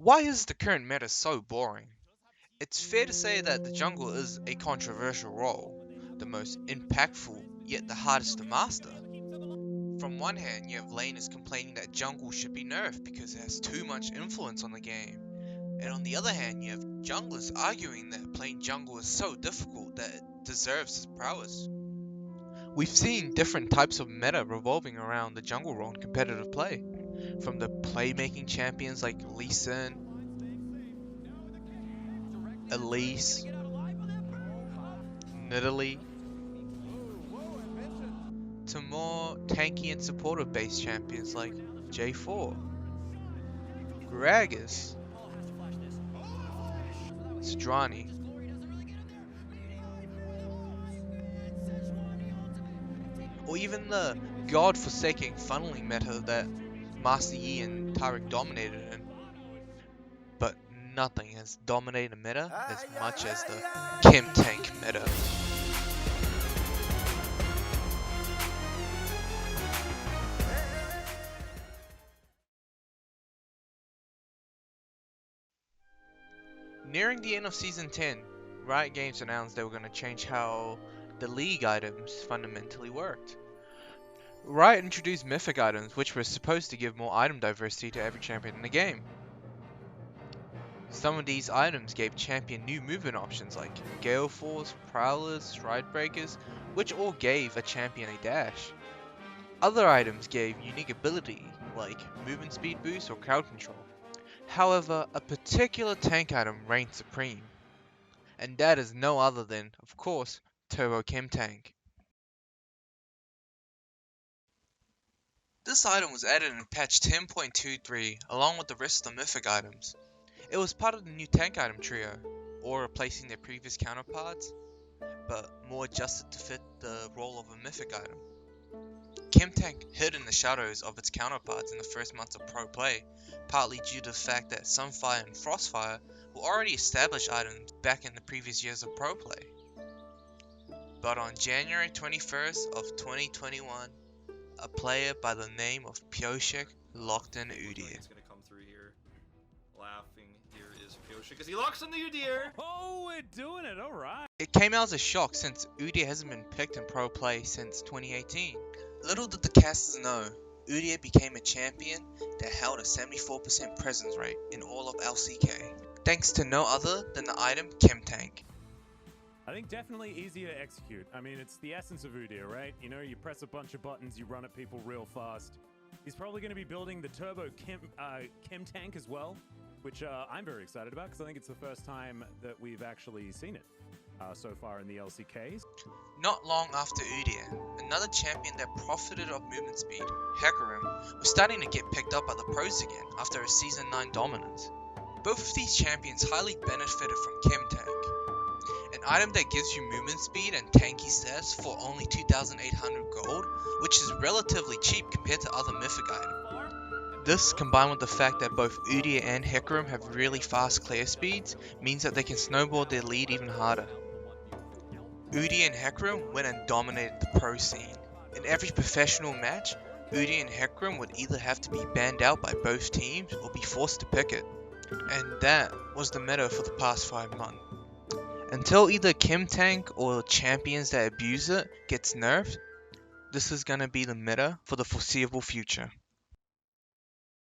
Why is the current meta so boring? It's fair to say that the jungle is a controversial role, the most impactful, yet the hardest to master. From one hand, you have laners complaining that jungle should be nerfed because it has too much influence on the game. And on the other hand, you have junglers arguing that playing jungle is so difficult that it deserves its prowess. We've seen different types of meta revolving around the jungle role in competitive play, from the playmaking champions like Lee Sin, Elise, Nidalee, to more tanky and supportive based champions like J4, Gragas, Sejuani, or even the god-forsaking funneling meta that Master Yi and Taric dominated in. But nothing has dominated the meta as much as the Chem Tank meta. Nearing the end of Season 10, Riot Games announced they were going to change how the League items fundamentally worked. Riot introduced Mythic items, which were supposed to give more item diversity to every champion in the game. Some of these items gave champion new movement options like Gale Force, Prowlers, Stride Breakers, which all gave a champion a dash. Other items gave unique ability like movement speed boost or crowd control. However, a particular tank item reigned supreme, and that is no other than, of course, Turbo Chem Tank. This item was added in patch 10.23 along with the rest of the mythic items. It was part of the new tank item trio, or replacing their previous counterparts, but more adjusted to fit the role of a mythic item. Chem Tank hid in the shadows of its counterparts in the first months of pro play, partly due to the fact that Sunfire and Frostfire were already established items back in the previous years of pro play. But on January 21st of 2021, a player by the name of Pyosik locked in Udyr. It's gonna come through here. Laughing here is Pyosik because he locks in the Udyr. Oh, we're doing it, alright. It came out as a shock since Udyr hasn't been picked in pro play since 2018. Little did the casters know, Udyr became a champion that held a 74% presence rate in all of LCK, thanks to no other than the item Chem Tank. I think definitely easier to execute. I mean, it's the essence of Udyr, right? You know, you press a bunch of buttons, you run at people real fast. He's probably going to be building the Turbo Chem Tank as well, which I'm very excited about because I think it's the first time that we've actually seen it so far in the LCKs. Not long after Udyr, another champion that profited of movement speed, Hecarim, was starting to get picked up by the pros again after a Season 9 dominance. Both of these champions highly benefited from Chem Tank, an item that gives you movement speed and tanky stats for only 2,800 gold, which is relatively cheap compared to other mythic items. This, combined with the fact that both Udyr and Hecarim have really fast clear speeds, means that they can snowball their lead even harder. Udyr and Hecarim went and dominated the pro scene. In every professional match, Udyr and Hecarim would either have to be banned out by both teams or be forced to pick it. And that was the meta for the past 5 months. Until either Chem Tank or champions that abuse it gets nerfed, this is gonna be the meta for the foreseeable future.